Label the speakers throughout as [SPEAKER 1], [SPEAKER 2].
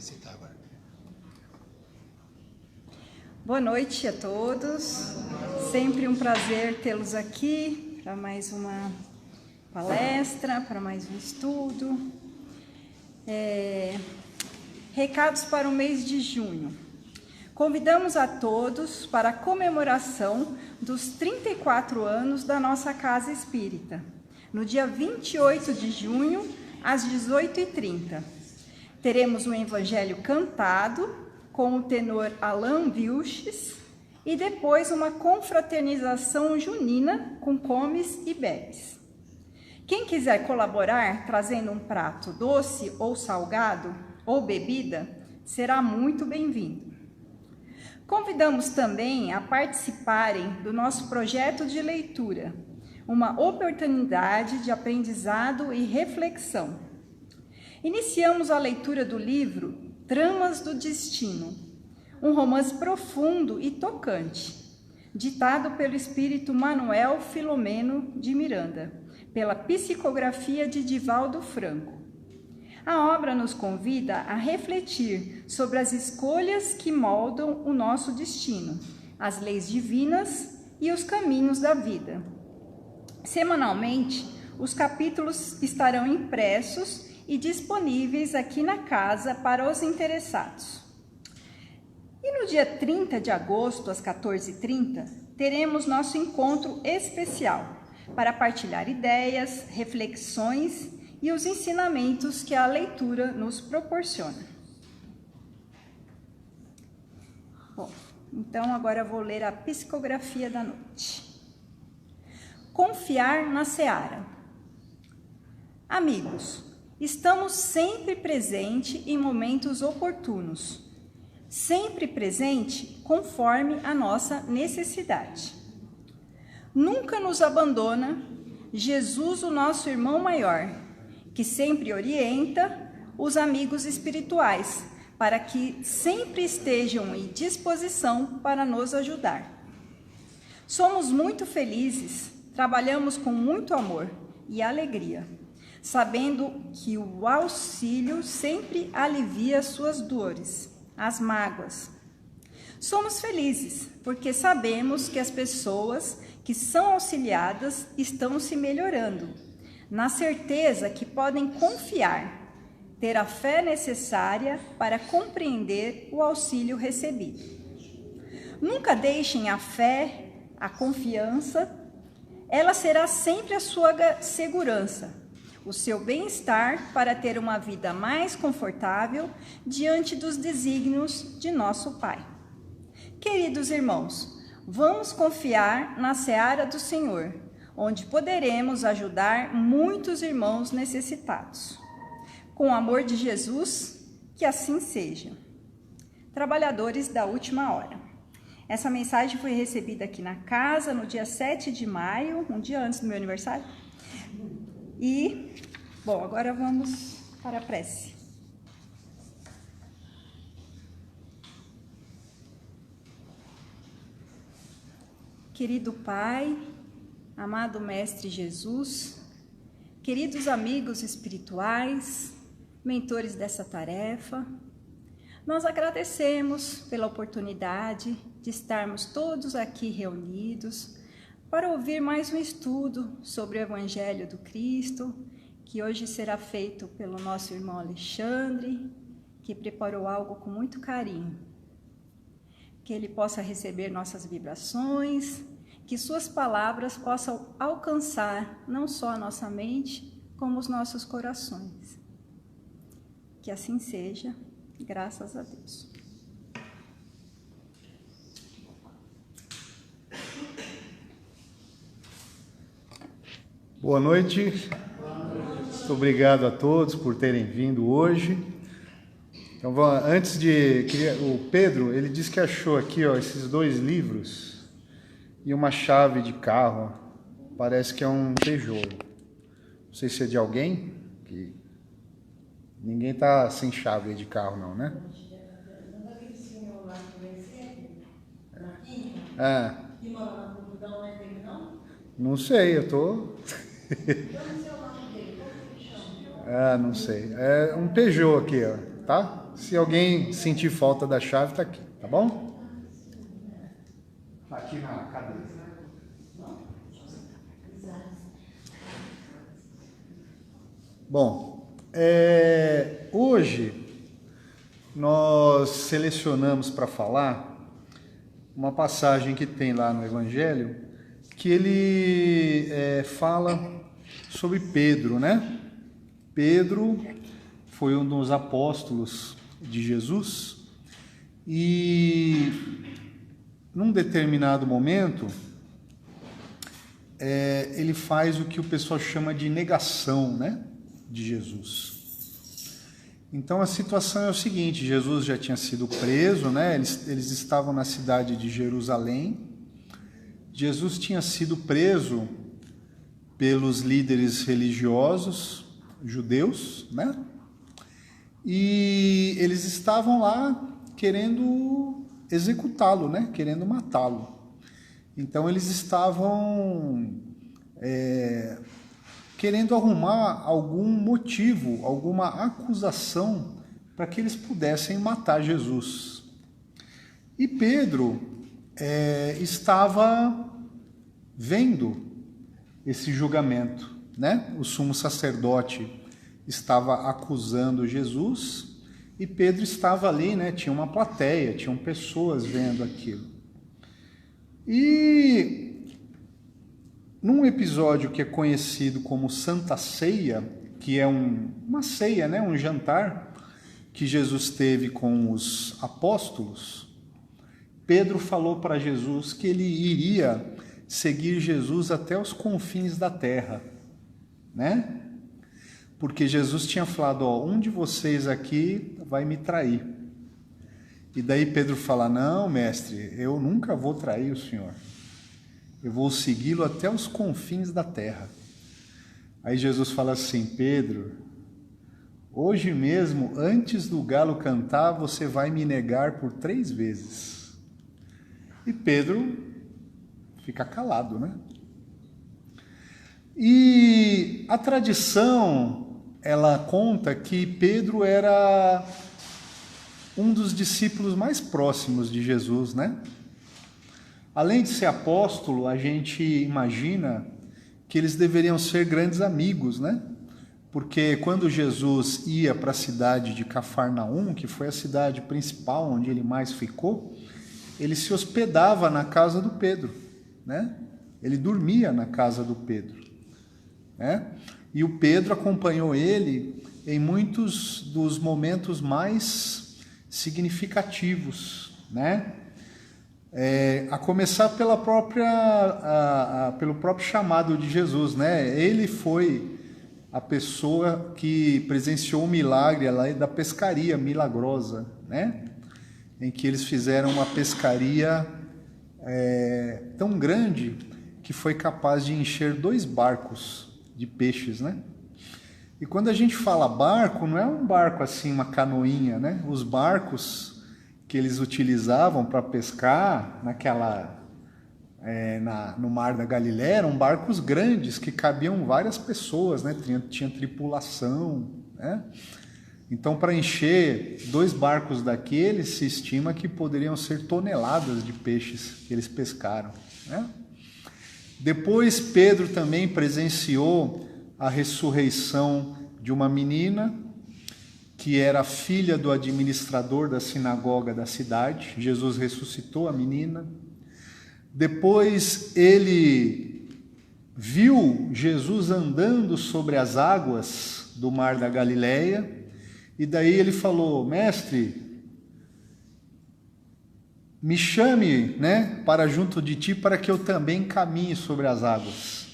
[SPEAKER 1] recitar agora.
[SPEAKER 2] Boa noite a todos. Sempre um prazer tê-los aqui para mais uma palestra, para mais um estudo. Recados para o mês de junho. Convidamos a todos para a comemoração dos 34 anos da nossa Casa Espírita, no dia 28 de junho, às 18h30. Teremos um evangelho cantado com o tenor Alain Vilches e depois uma confraternização junina com comes e bebes. Quem quiser colaborar trazendo um prato doce ou salgado ou bebida, será muito bem-vindo. Convidamos também a participarem do nosso projeto de leitura, uma oportunidade de aprendizado e reflexão. Iniciamos a leitura do livro Tramas do Destino, um romance profundo e tocante, ditado pelo espírito Manuel Filomeno de Miranda, pela psicografia de Divaldo Franco. A obra nos convida a refletir sobre as escolhas que moldam o nosso destino, as leis divinas e os caminhos da vida. Semanalmente, os capítulos estarão impressos e disponíveis aqui na casa para os interessados. E no dia 30 de agosto, às 14h30, teremos nosso encontro especial para partilhar ideias, reflexões e os ensinamentos que a leitura nos proporciona. Bom, então agora eu vou ler a psicografia da noite. Confiar na seara. Amigos, estamos sempre presentes em momentos oportunos, sempre presente conforme a nossa necessidade. Nunca nos abandona Jesus, o nosso irmão maior, que sempre orienta os amigos espirituais, para que sempre estejam em disposição para nos ajudar. Somos muito felizes, trabalhamos com muito amor e alegria, sabendo que o auxílio sempre alivia suas dores, as mágoas. Somos felizes, porque sabemos que as pessoas que são auxiliadas estão se melhorando, na certeza que podem confiar, ter a fé necessária para compreender o auxílio recebido. Nunca deixem a fé, a confiança, ela será sempre a sua segurança, o seu bem-estar para ter uma vida mais confortável diante dos desígnios de nosso Pai. Queridos irmãos, vamos confiar na seara do Senhor, onde poderemos ajudar muitos irmãos necessitados. Com o amor de Jesus, que assim seja. Trabalhadores da última hora. Essa mensagem foi recebida aqui na casa no dia 7 de maio, um dia antes do meu aniversário. E, bom, agora vamos para a prece. Querido Pai, amado Mestre Jesus, queridos amigos espirituais, mentores dessa tarefa, nós agradecemos pela oportunidade de estarmos todos aqui reunidos para ouvir mais um estudo sobre o Evangelho do Cristo, que hoje será feito pelo nosso irmão Alexandre, que preparou algo com muito carinho. Que ele possa receber nossas vibrações, que suas palavras possam alcançar não só a nossa mente, como os nossos corações. Que assim seja, graças a Deus.
[SPEAKER 1] Boa noite. Muito obrigado a todos por terem vindo hoje. Então, antes de... O Pedro, ele disse que achou aqui, esses 2 livros e uma chave de carro. Parece que é um Peugeot. Não sei se é de alguém. Ninguém tá sem chave de carro, não, né? Não sei, eu tô... Não sei. É um Peugeot aqui, ó. tá? Se alguém sentir falta da chave, tá aqui, tá bom? Tá aqui na cadeira. Bom, hoje nós selecionamos para falar uma passagem que tem lá no Evangelho, que ele fala sobre Pedro, né? Pedro foi um dos apóstolos de Jesus e num determinado momento ele faz o que o pessoal chama de negação, né, de Jesus. Então a situação é o seguinte: Jesus já tinha sido preso, né? Eles estavam na cidade de Jerusalém. Jesus tinha sido preso pelos líderes religiosos judeus, né? E eles estavam lá querendo executá-lo, né? Querendo matá-lo. Então eles estavam querendo arrumar algum motivo, alguma acusação para que eles pudessem matar Jesus. E Pedro estava vendo esse julgamento, né? O sumo sacerdote estava acusando Jesus e Pedro estava ali, né? Tinha uma plateia, tinham pessoas vendo aquilo. E num episódio que é conhecido como Santa Ceia, que é uma ceia, né? Um jantar que Jesus teve com os apóstolos, Pedro falou para Jesus que ele iria seguir Jesus até os confins da terra, né? Porque Jesus tinha falado, um de vocês aqui vai me trair. E daí Pedro fala, não, mestre, eu nunca vou trair o Senhor. Eu vou segui-lo até os confins da terra. Aí Jesus fala assim, Pedro, hoje mesmo, antes do galo cantar, você vai me negar por 3 vezes. E Pedro fica calado, né? E a tradição, ela conta que Pedro era um dos discípulos mais próximos de Jesus, né? Além de ser apóstolo, a gente imagina que eles deveriam ser grandes amigos, né? Porque quando Jesus ia para a cidade de Cafarnaum, que foi a cidade principal onde ele mais ficou, ele se hospedava na casa do Pedro, né? Ele dormia na casa do Pedro, né? E o Pedro acompanhou ele em muitos dos momentos mais significativos, né? A começar pelo próprio chamado de Jesus, né? Ele foi a pessoa que presenciou o milagre lá da pescaria milagrosa, né? Em que eles fizeram uma pescaria tão grande que foi capaz de encher 2 barcos de peixes, né? E quando a gente fala barco, não é um barco assim, uma canoinha, né? Os barcos que eles utilizavam para pescar no mar da Galileia eram barcos grandes que cabiam várias pessoas, né? Tinha tripulação, né? Então, para encher 2 barcos daqueles, se estima que poderiam ser toneladas de peixes que eles pescaram, né? Depois, Pedro também presenciou a ressurreição de uma menina que era filha do administrador da sinagoga da cidade. Jesus ressuscitou a menina. Depois ele viu Jesus andando sobre as águas do mar da Galileia, e daí ele falou, mestre, me chame, né, para junto de ti, para que eu também caminhe sobre as águas.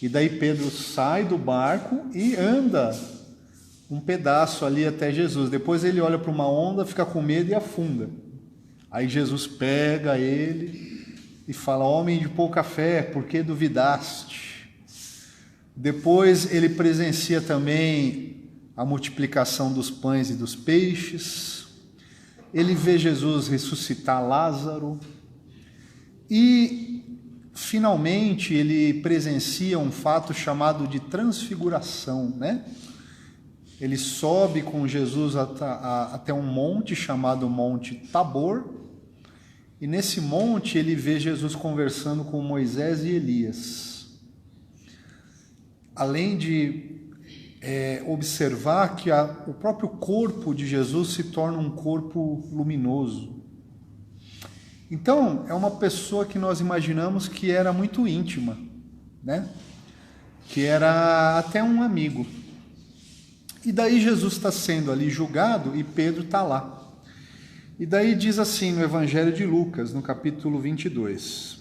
[SPEAKER 1] E daí Pedro sai do barco e anda um pedaço ali até Jesus. Depois ele olha para uma onda, fica com medo e afunda. Aí Jesus pega ele e fala, homem de pouca fé, por que duvidaste? Depois ele presencia também a multiplicação dos pães e dos peixes. Ele vê Jesus ressuscitar Lázaro. E, finalmente, ele presencia um fato chamado de transfiguração, né? ele sobe com Jesus até um monte chamado Monte Tabor, e nesse monte ele vê Jesus conversando com Moisés e Elias. Além de observar que o próprio corpo de Jesus se torna um corpo luminoso. Então, é uma pessoa que nós imaginamos que era muito íntima, né? Que era até um amigo. E daí Jesus está sendo ali julgado e Pedro está lá. E daí diz assim no Evangelho de Lucas, no capítulo 22.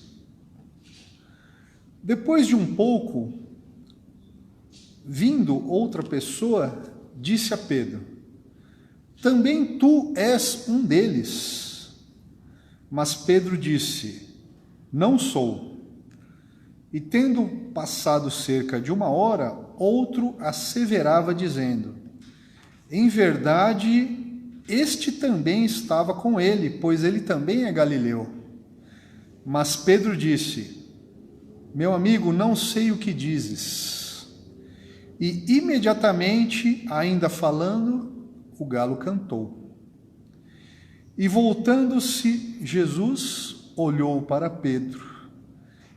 [SPEAKER 1] Depois de um pouco, vindo outra pessoa, disse a Pedro: também tu és um deles. Mas Pedro disse: não sou. E tendo passado cerca de 1 hora, outro asseverava dizendo: em verdade, este também estava com ele, pois ele também é galileu. Mas Pedro disse: meu amigo, não sei o que dizes. E imediatamente, ainda falando, o galo cantou. E voltando-se, Jesus olhou para Pedro,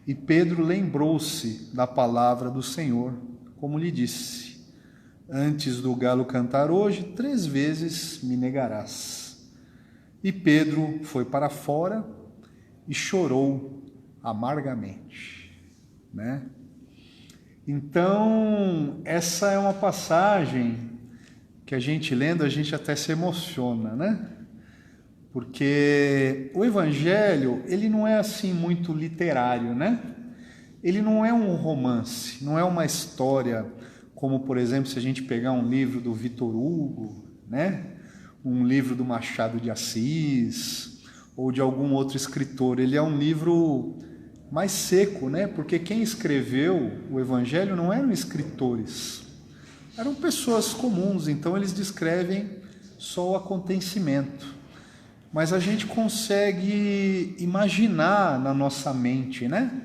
[SPEAKER 1] e Pedro lembrou-se da palavra do Senhor, como lhe disse: antes do galo cantar hoje, 3 vezes me negarás. E Pedro foi para fora e chorou amargamente, né? Então, essa é uma passagem que a gente lendo, a gente até se emociona, né? Porque o Evangelho, ele não é assim muito literário, né? Ele não é um romance, não é uma história como, por exemplo, se a gente pegar um livro do Victor Hugo, né? Um livro do Machado de Assis, ou de algum outro escritor. Ele é um livro mais seco, né? Porque quem escreveu o Evangelho não eram escritores, eram pessoas comuns, então eles descrevem só o acontecimento. Mas a gente consegue imaginar na nossa mente, né?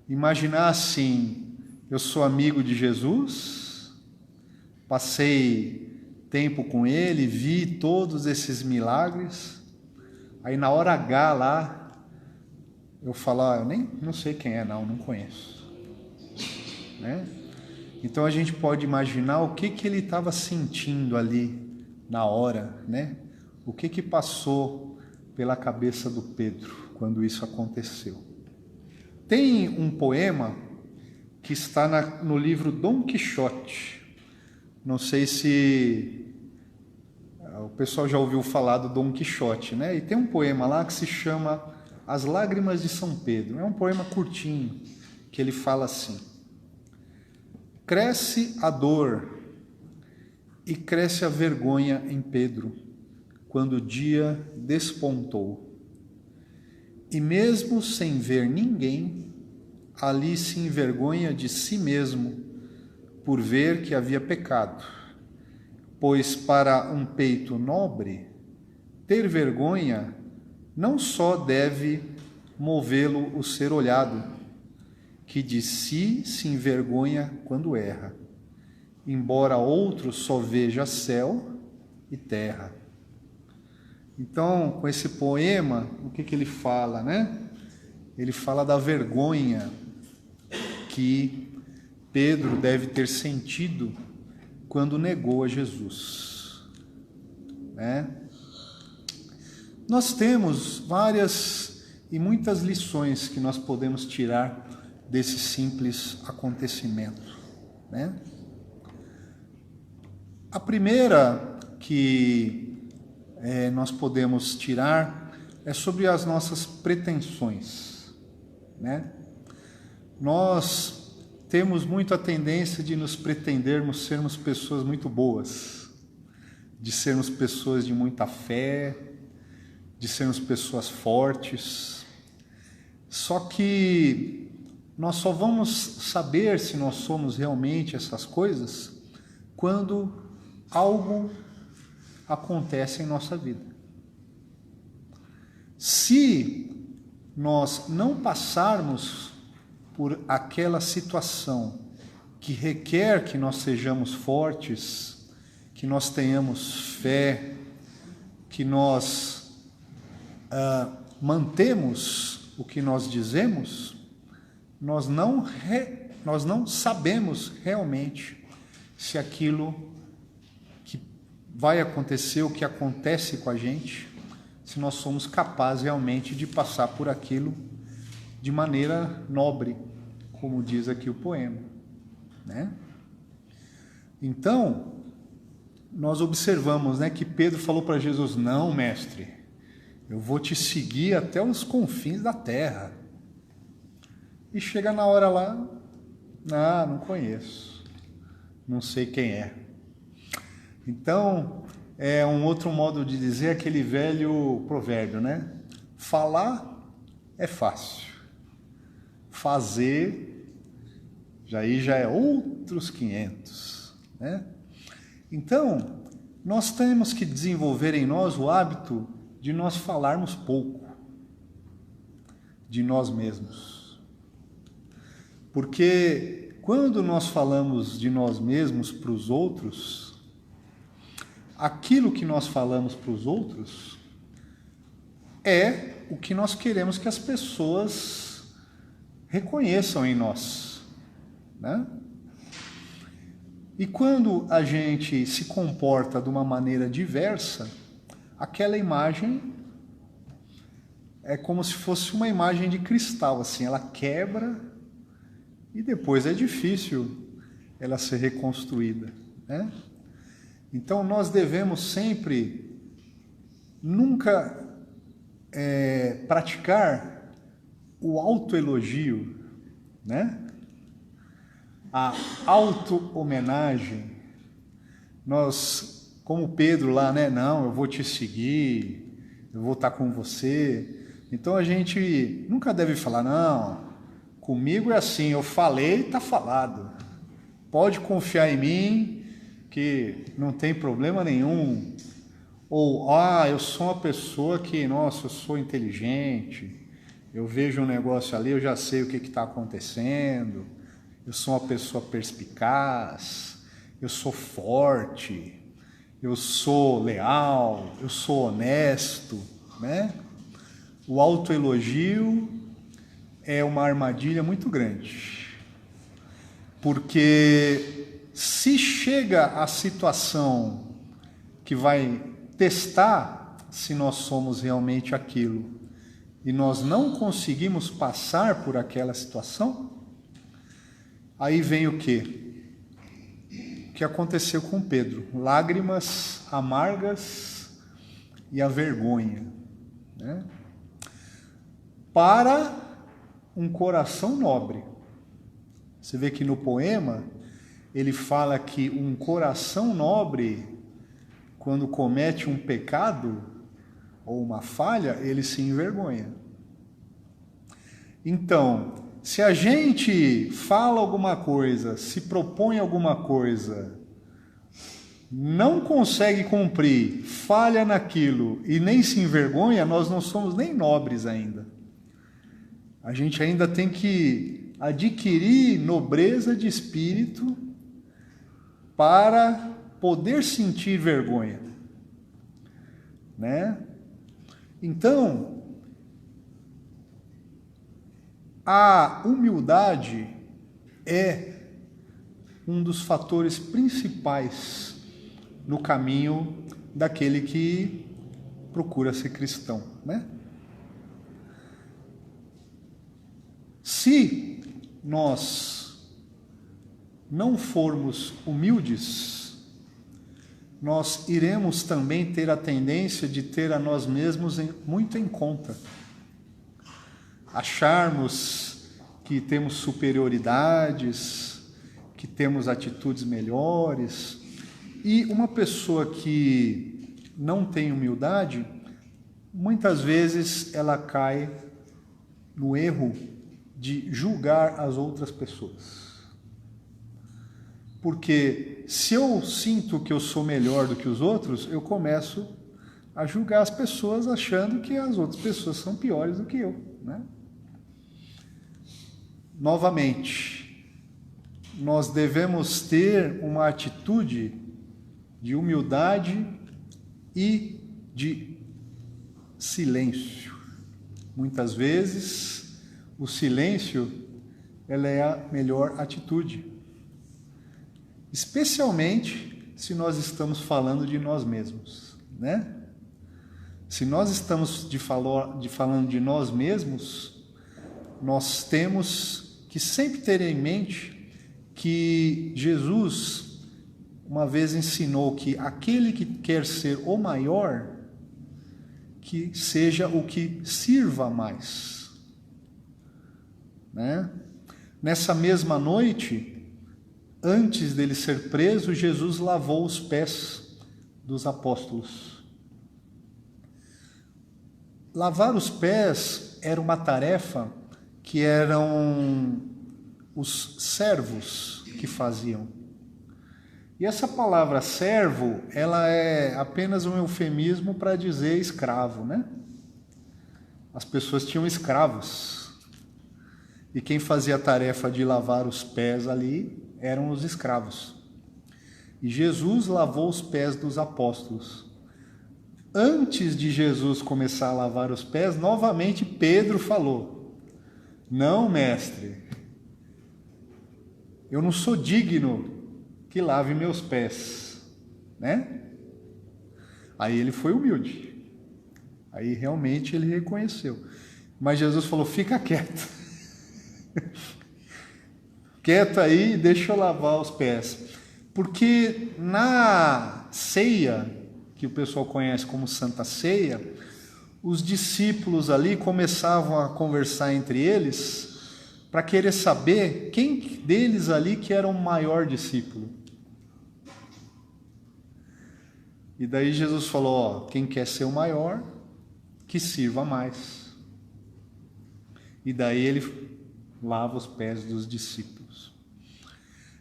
[SPEAKER 1] Imaginar assim: eu sou amigo de Jesus, passei tempo com ele, vi todos esses milagres, aí na hora H lá, eu falo: eu nem não sei quem é, não conheço, né? Então a gente pode imaginar o que ele estava sentindo ali na hora, né? O que passou pela cabeça do Pedro quando isso aconteceu? Tem um poema que está no livro Dom Quixote. Não sei se o pessoal já ouviu falar do Dom Quixote, né? E tem um poema lá que se chama As Lágrimas de São Pedro. É um poema curtinho, que ele fala assim: cresce a dor e cresce a vergonha em Pedro, quando o dia despontou. E mesmo sem ver ninguém, ali se envergonha de si mesmo, por ver que havia pecado. Pois para um peito nobre, ter vergonha não só deve movê-lo o ser olhado, que de si se envergonha quando erra, embora outro só veja céu e terra. Então, com esse poema, o que ele fala, né? Ele fala da vergonha que Pedro deve ter sentido quando negou a Jesus, né? Nós temos várias e muitas lições que nós podemos tirar desse simples acontecimento, né? A primeira que nós podemos tirar é sobre as nossas pretensões, né? Nós temos muito a tendência de nos pretendermos sermos pessoas muito boas, de sermos pessoas de muita fé, de sermos pessoas fortes. Só que nós só vamos saber se nós somos realmente essas coisas quando algo acontece em nossa vida. Se nós não passarmos por aquela situação que requer que nós sejamos fortes, que nós tenhamos fé, que nós mantemos o que nós dizemos, nós não sabemos realmente se aquilo que vai acontecer, o que acontece com a gente, se nós somos capazes realmente de passar por aquilo de maneira nobre, como diz aqui o poema, né? Então, nós observamos, né, que Pedro falou para Jesus: não, mestre, eu vou te seguir até os confins da terra. E chega na hora lá, não conheço, não sei quem é. Então, é um outro modo de dizer aquele velho provérbio, né? Falar é fácil, fazer já é outros 500, né? Então, nós temos que desenvolver em nós o hábito de nós falarmos pouco de nós mesmos. Porque quando nós falamos de nós mesmos para os outros, aquilo que nós falamos para os outros é o que nós queremos que as pessoas reconheçam em nós, né? E quando a gente se comporta de uma maneira diversa, aquela imagem é como se fosse uma imagem de cristal, assim, ela quebra e depois é difícil ela ser reconstruída, né? Então nós devemos sempre, nunca praticar o autoelogio, né? A auto-homenagem. Nós, como Pedro lá, né? Não, eu vou te seguir, eu vou estar com você. Então a gente nunca deve falar: não, comigo é assim, eu falei, está falado. Pode confiar em mim, que não tem problema nenhum. Ou, eu sou uma pessoa que, nossa, eu sou inteligente, eu vejo um negócio ali, eu já sei o que está acontecendo, eu sou uma pessoa perspicaz, eu sou forte, eu sou leal, eu sou honesto, né? O autoelogio é uma armadilha muito grande, porque se chega a situação que vai testar se nós somos realmente aquilo e nós não conseguimos passar por aquela situação, aí vem o quê? O que aconteceu com Pedro? Lágrimas amargas e a vergonha, né? Para um coração nobre. Você vê que no poema ele fala que um coração nobre, quando comete um pecado ou uma falha, ele se envergonha. Então, se a gente fala alguma coisa, se propõe alguma coisa, não consegue cumprir, falha naquilo e nem se envergonha, nós não somos nem nobres ainda. A gente ainda tem que adquirir nobreza de espírito para poder sentir vergonha, né? Então, a humildade é um dos fatores principais no caminho daquele que procura ser cristão, né? Se nós não formos humildes, nós iremos também ter a tendência de ter a nós mesmos muito em conta. Acharmos que temos superioridades, que temos atitudes melhores. E uma pessoa que não tem humildade, muitas vezes ela cai no erro de julgar as outras pessoas. Porque se eu sinto que eu sou melhor do que os outros, eu começo a julgar as pessoas achando que as outras pessoas são piores do que eu, né? Novamente, nós devemos ter uma atitude de humildade e de silêncio. Muitas vezes, o silêncio, ela é a melhor atitude, especialmente se nós estamos falando de nós mesmos, né? Se nós estamos falando de nós mesmos, nós temos que sempre ter em mente que Jesus uma vez ensinou que aquele que quer ser o maior, que seja o que sirva mais, né? Nessa mesma noite, antes dele ser preso, Jesus lavou os pés dos apóstolos. Lavar os pés era uma tarefa que eram os servos que faziam. E essa palavra servo, ela é apenas um eufemismo para dizer escravo, né? As pessoas tinham escravos. E quem fazia a tarefa de lavar os pés ali eram os escravos. E Jesus lavou os pés dos apóstolos. Antes de Jesus começar a lavar os pés, novamente Pedro falou: não, mestre, eu não sou digno que lave meus pés, né? Aí ele foi humilde. Aí realmente ele reconheceu. Mas Jesus falou: fica quieto. Quieto aí, deixa eu lavar os pés. Porque na ceia, que o pessoal conhece como Santa Ceia, os discípulos ali começavam a conversar entre eles para querer saber quem deles ali que era o maior discípulo. E daí Jesus falou: ó, quem quer ser o maior, que sirva mais. E daí ele lava os pés dos discípulos.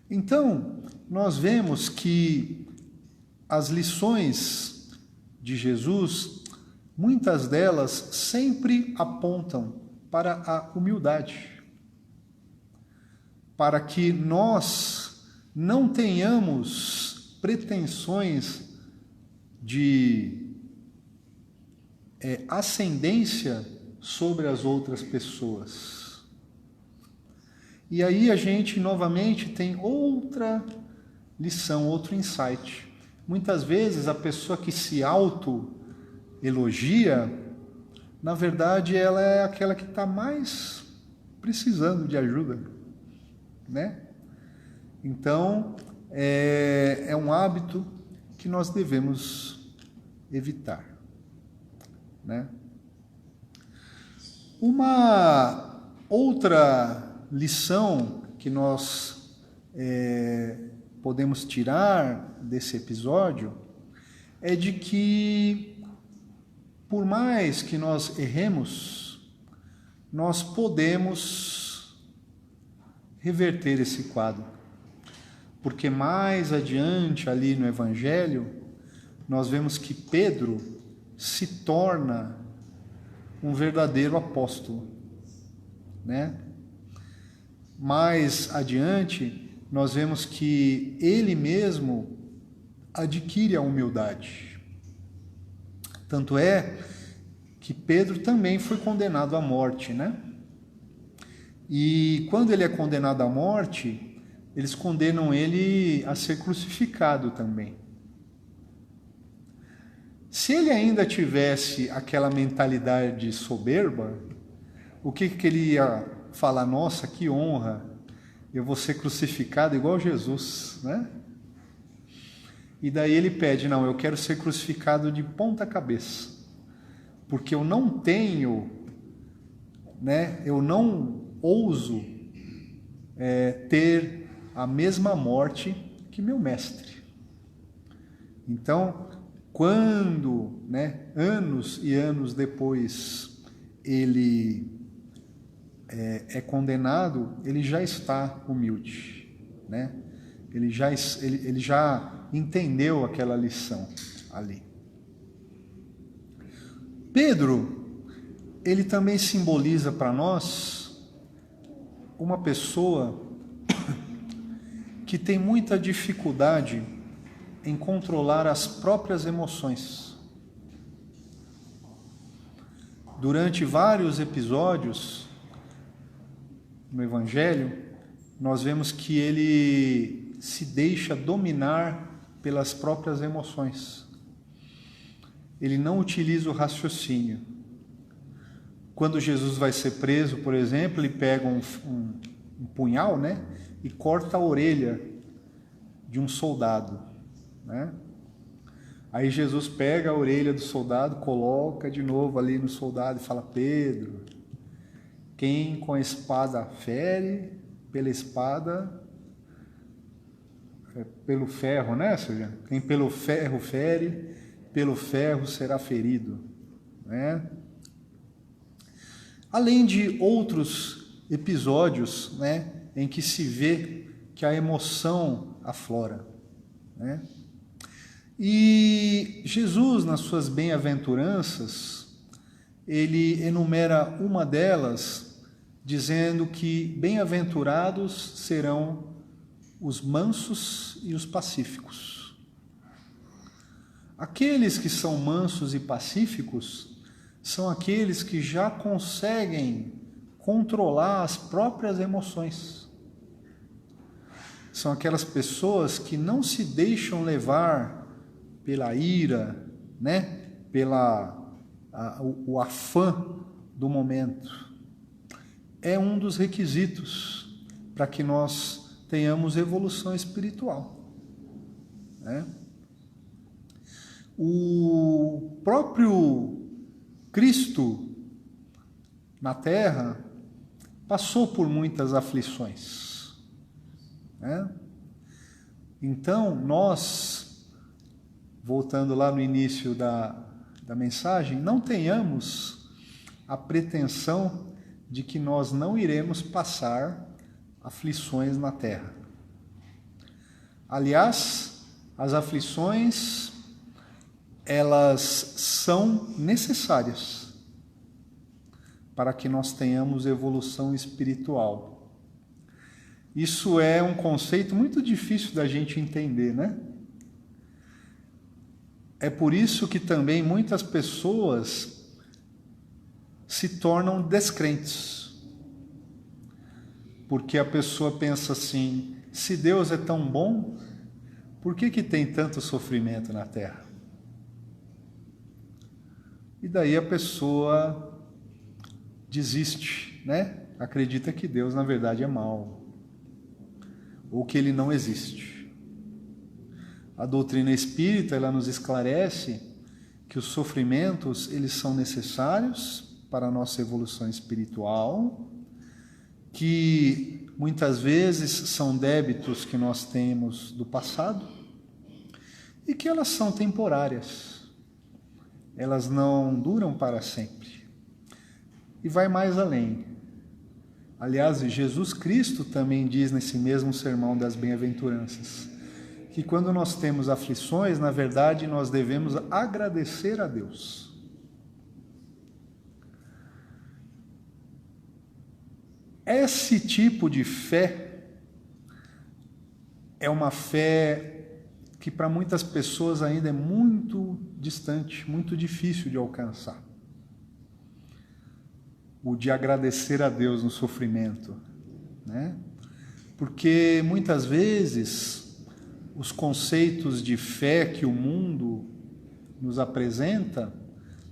[SPEAKER 1] Então, nós vemos que as lições de Jesus, muitas delas sempre apontam para a humildade, para que nós não tenhamos pretensões de ascendência sobre as outras pessoas. E aí a gente novamente tem outra lição, outro insight. Muitas vezes a pessoa que se auto-elogia, na verdade ela é aquela que está mais precisando de ajuda, né? Então, é um hábito que nós devemos evitar, né? Uma outra lição que nós podemos tirar desse episódio é de que, por mais que nós erremos, nós podemos reverter esse quadro. Porque mais adiante ali no Evangelho, nós vemos que Pedro se torna um verdadeiro apóstolo, né? Mais adiante, nós vemos que ele mesmo adquire a humildade. Tanto é que Pedro também foi condenado à morte, né? E quando ele é condenado à morte, eles condenam ele a ser crucificado também. Se ele ainda tivesse aquela mentalidade soberba, o que ele ia falar? Nossa, que honra, eu vou ser crucificado igual Jesus, né? E daí ele pede: não, eu quero ser crucificado de ponta cabeça, porque eu não tenho, né? Eu não ouso ter a mesma morte que meu mestre. Então, quando, né, anos e anos depois ele é condenado, ele já está humilde, né? Ele já entendeu aquela lição ali. Pedro, ele também simboliza para nós uma pessoa que tem muita dificuldade em controlar as próprias emoções. Durante vários episódios no Evangelho, nós vemos que ele se deixa dominar pelas próprias emoções. Ele não utiliza o raciocínio. Quando Jesus vai ser preso, por exemplo, ele pega um punhal, né, e corta a orelha de um soldado, né? Aí Jesus pega a orelha do soldado, coloca de novo ali no soldado e fala: Pedro, quem com a espada fere, pela espada, pelo ferro, né, Sérgio? Quem pelo ferro fere, pelo ferro será ferido, né? Além de outros episódios, né, em que se vê que a emoção aflora, né? E Jesus, nas suas bem-aventuranças, ele enumera uma delas, dizendo que bem-aventurados serão os mansos e os pacíficos. Aqueles que são mansos e pacíficos são aqueles que já conseguem controlar as próprias emoções. São aquelas pessoas que não se deixam levar pela ira, né? O afã do momento. É um dos requisitos para que nós tenhamos evolução espiritual, né? O próprio Cristo na Terra passou por muitas aflições, né? Então, nós, voltando lá no início da mensagem, não tenhamos a pretensão de que nós não iremos passar aflições na Terra. Aliás, as aflições, elas são necessárias para que nós tenhamos evolução espiritual. Isso é um conceito muito difícil da gente entender, né? É por isso que também muitas pessoas se tornam descrentes. Porque a pessoa pensa assim: se Deus é tão bom, por que tem tanto sofrimento na Terra? E daí a pessoa desiste, né? Acredita que Deus na verdade é mau, ou que ele não existe. A doutrina espírita, ela nos esclarece que os sofrimentos, eles são necessários para a nossa evolução espiritual, que muitas vezes são débitos que nós temos do passado e que elas são temporárias. Elas não duram para sempre. E vai mais além. Aliás, Jesus Cristo também diz nesse mesmo sermão das bem-aventuranças que quando nós temos aflições, na verdade, nós devemos agradecer a Deus. Esse tipo de fé é uma fé que para muitas pessoas ainda é muito distante, muito difícil de alcançar. O de agradecer a Deus no sofrimento, né? Porque muitas vezes os conceitos de fé que o mundo nos apresenta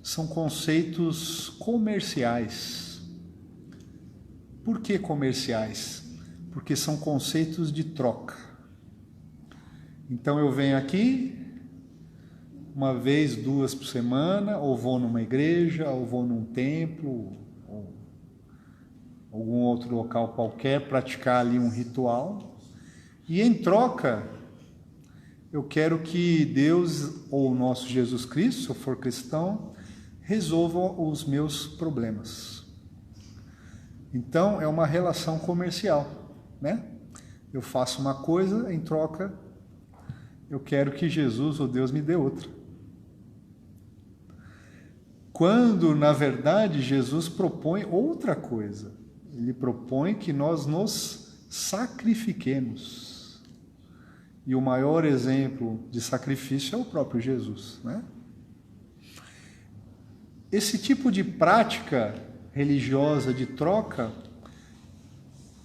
[SPEAKER 1] são conceitos comerciais. Por que comerciais? Porque são conceitos de troca. Então eu venho aqui uma vez, 2 por semana, ou vou numa igreja, ou vou num templo, ou algum outro local qualquer, praticar ali um ritual, e em troca eu quero que Deus, ou o nosso Jesus Cristo, se eu for cristão, resolva os meus problemas. Então, é uma relação comercial, né? Eu faço uma coisa, em troca, eu quero que Jesus ou Deus me dê outra. Quando, na verdade, Jesus propõe outra coisa. Ele propõe que nós nos sacrifiquemos. E o maior exemplo de sacrifício é o próprio Jesus, né? Esse tipo de prática religiosa de troca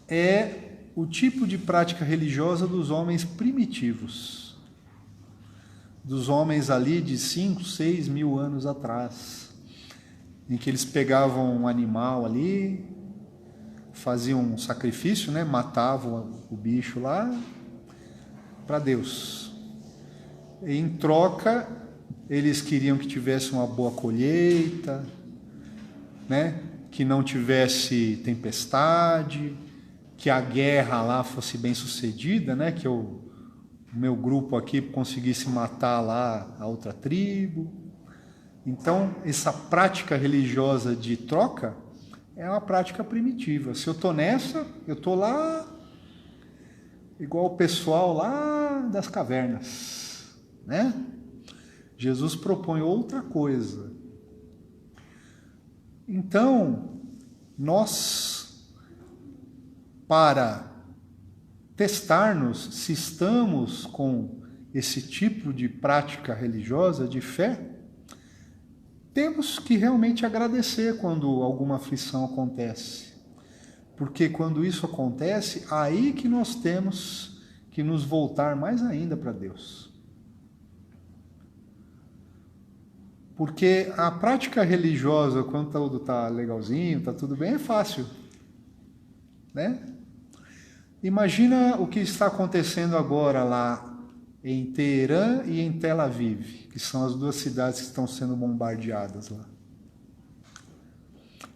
[SPEAKER 1] é o tipo de prática religiosa dos homens primitivos, dos homens ali de 5, 6 mil anos atrás, em que eles pegavam um animal ali, faziam um sacrifício, né? Matavam o bicho lá para Deus. E, em troca, eles queriam que tivesse uma boa colheita, né? Que não tivesse tempestade, que a guerra lá fosse bem sucedida, né? Que o meu grupo aqui conseguisse matar lá a outra tribo. Então, essa prática religiosa de troca é uma prática primitiva. Se eu estou nessa, eu estou lá igual o pessoal lá das cavernas, né? Jesus propõe outra coisa. Então, nós, para testar-nos se estamos com esse tipo de prática religiosa, de fé, temos que realmente agradecer quando alguma aflição acontece. Porque quando isso acontece, aí que nós temos que nos voltar mais ainda para Deus. Porque a prática religiosa, quando tudo está legalzinho, está tudo bem, é fácil, né? Imagina o que está acontecendo agora lá em Teherã e em Tel Aviv, que são as duas cidades que estão sendo bombardeadas lá.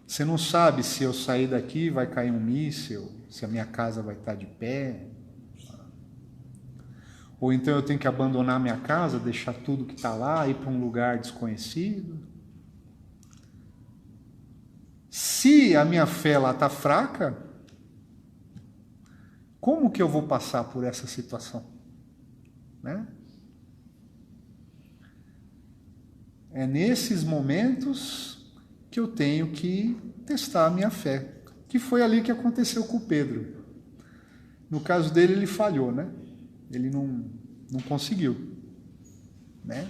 [SPEAKER 1] Você não sabe se eu sair daqui vai cair um míssil, se a minha casa vai estar de pé. Ou então eu tenho que abandonar minha casa, deixar tudo que está lá, ir para um lugar desconhecido. Se a minha fé lá está fraca, como que eu vou passar por essa situação? Né? É nesses momentos que eu tenho que testar a minha fé, que foi ali que aconteceu com o Pedro. No caso dele, ele falhou, né? Ele não conseguiu, né?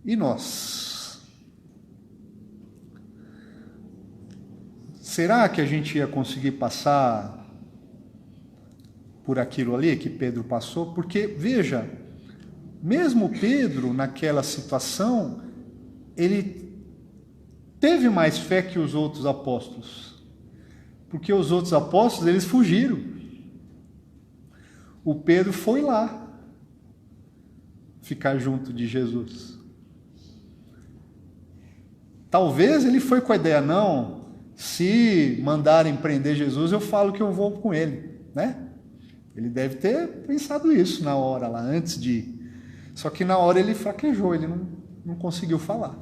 [SPEAKER 1] E nós? Será que a gente ia conseguir passar por aquilo ali que Pedro passou? Porque, veja, mesmo Pedro, naquela situação, ele teve mais fé que os outros apóstolos, porque os outros apóstolos, eles fugiram. O Pedro foi lá ficar junto de Jesus. Talvez ele foi com a ideia, não, se mandarem prender Jesus, eu falo que eu vou com ele, né? Ele deve ter pensado isso na hora lá, antes de ir. Só que na hora ele fraquejou, ele não conseguiu falar.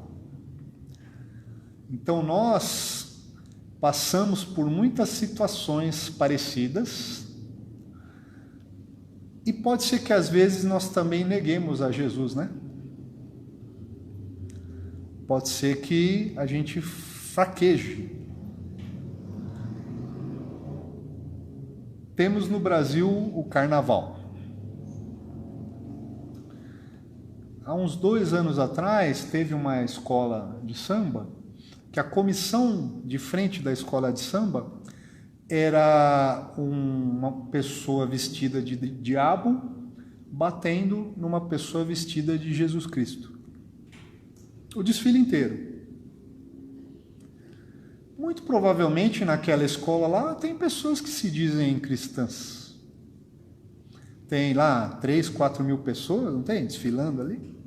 [SPEAKER 1] Então nós passamos por muitas situações parecidas, e pode ser que às vezes nós também neguemos a Jesus, né? Pode ser que a gente fraqueje. Temos no Brasil o Carnaval. Há uns 2 anos atrás, teve uma escola de samba, que a comissão de frente da escola de samba era uma pessoa vestida de diabo batendo numa pessoa vestida de Jesus Cristo. O desfile inteiro. Muito provavelmente naquela escola lá tem pessoas que se dizem cristãs. Tem lá 3, 4 mil pessoas, não tem? Desfilando ali.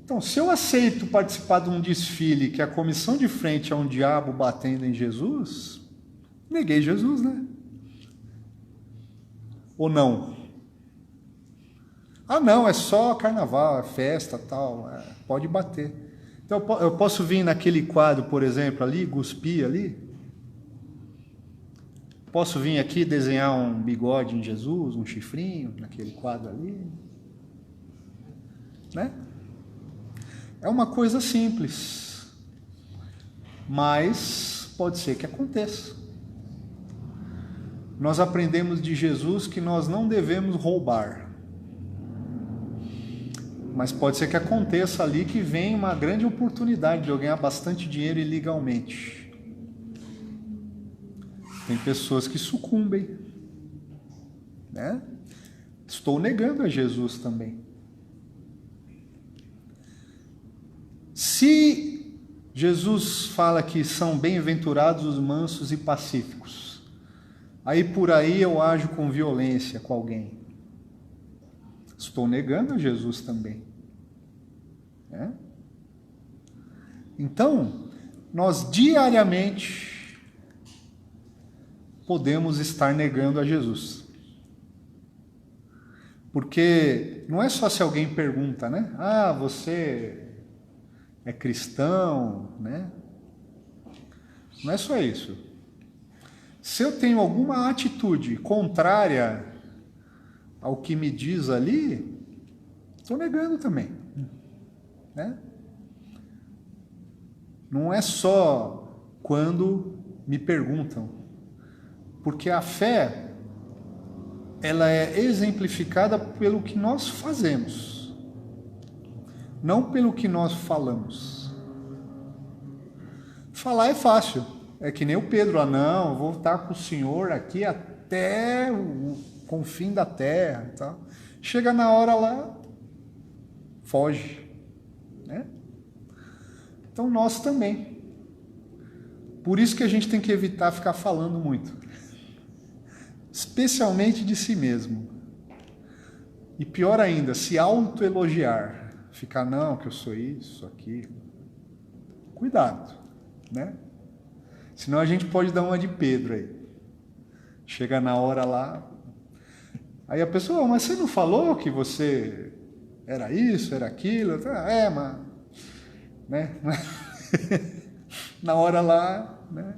[SPEAKER 1] Então, se eu aceito participar de um desfile que a comissão de frente é um diabo batendo em Jesus, neguei Jesus, né? Ou não? Ah, não, é só carnaval, é festa, tal, pode bater. Então, eu posso vir naquele quadro, por exemplo, ali, cuspir ali? Posso vir aqui desenhar um bigode em Jesus, um chifrinho naquele quadro ali? Né? É uma coisa simples, mas pode ser que aconteça. nós aprendemos de Jesus que nós não devemos roubar. Mas pode ser que aconteça ali que venha uma grande oportunidade de eu ganhar bastante dinheiro ilegalmente. Tem pessoas que sucumbem, né? Estou negando a Jesus também. Se Jesus fala que são bem-aventurados os mansos e pacíficos, aí por aí eu ajo com violência com alguém, estou negando a Jesus também, né? Então, nós diariamente podemos estar negando a Jesus. Porque não é só se alguém pergunta, né? Ah, você é cristão, né? Não é só isso. Se eu tenho alguma atitude contrária ao que me diz ali, estou negando também, né? Não é só quando me perguntam, porque a fé, ela é exemplificada pelo que nós fazemos, não pelo que nós falamos. Falar é fácil, é que nem o Pedro, não, vou estar com o Senhor aqui até o confim da terra e tal. Chega na hora lá, foge, né? Então nós também. Por isso que a gente tem que evitar ficar falando muito, especialmente de si mesmo. E pior ainda, se autoelogiar, ficar, não, que eu sou isso, aquilo. Cuidado, né? Senão a gente pode dar uma de Pedro aí. Chega na hora lá, aí a pessoa, mas você não falou que você era isso, era aquilo? É, mas, né? Na hora lá, né?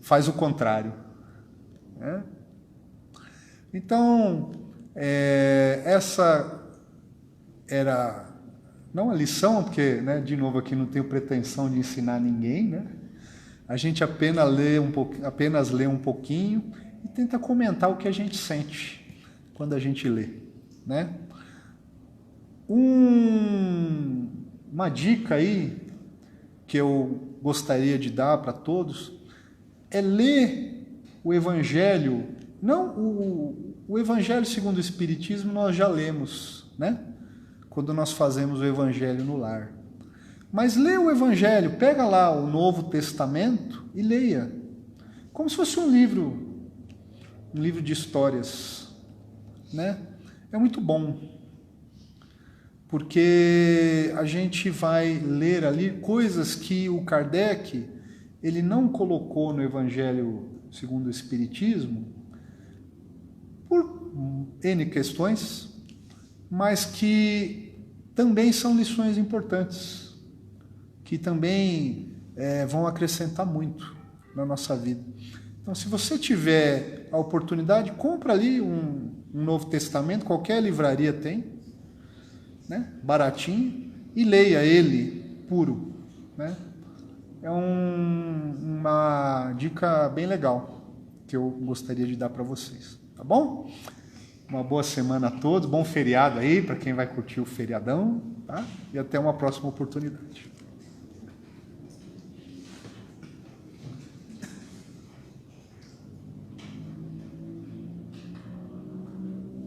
[SPEAKER 1] Faz o contrário, né? Então, essa era não a lição, porque, né, de novo aqui não tenho pretensão de ensinar ninguém, né? A gente apenas lê um pouquinho e tenta comentar o que a gente sente quando a gente lê, né? Uma dica aí que eu gostaria de dar para todos é ler o Evangelho. Não o Evangelho segundo o Espiritismo nós já lemos, né? Quando nós fazemos o Evangelho no lar. Mas lê o Evangelho, pega lá o Novo Testamento e leia. Como se fosse um livro de histórias, né? É muito bom, porque a gente vai ler ali coisas que o Kardec ele não colocou no Evangelho segundo o Espiritismo, por N questões, mas que também são lições importantes, que também vão acrescentar muito na nossa vida. Então, se você tiver a oportunidade, compra ali um Novo Testamento, qualquer livraria tem, né? Baratinho, e leia ele puro, né? É uma dica bem legal que eu gostaria de dar para vocês, tá bom? Uma boa semana a todos, bom feriado aí para quem vai curtir o feriadão, tá? E até uma próxima oportunidade.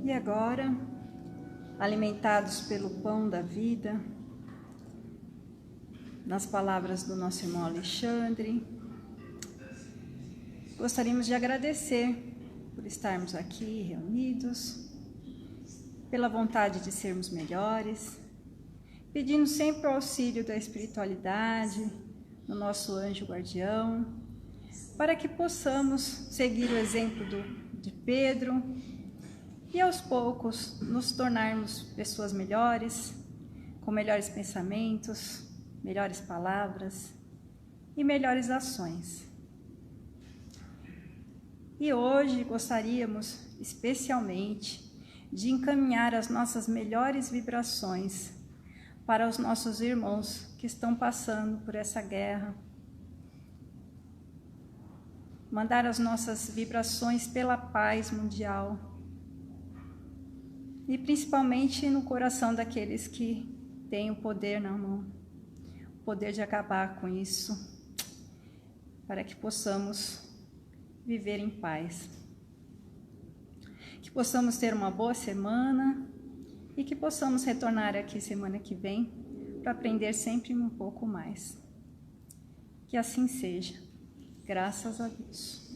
[SPEAKER 2] E agora, alimentados pelo pão da vida, nas palavras do nosso irmão Alexandre, gostaríamos de agradecer por estarmos aqui reunidos, pela vontade de sermos melhores, pedindo sempre o auxílio da espiritualidade, do nosso anjo guardião, para que possamos seguir o exemplo de Pedro e aos poucos nos tornarmos pessoas melhores, com melhores pensamentos, melhores palavras e melhores ações. E hoje gostaríamos especialmente de encaminhar as nossas melhores vibrações para os nossos irmãos que estão passando por essa guerra, mandar as nossas vibrações pela paz mundial e principalmente no coração daqueles que têm o poder na mão, o poder de acabar com isso, para que possamos viver em paz. Que possamos ter uma boa semana e que possamos retornar aqui semana que vem para aprender sempre um pouco mais. Que assim seja. Graças a Deus.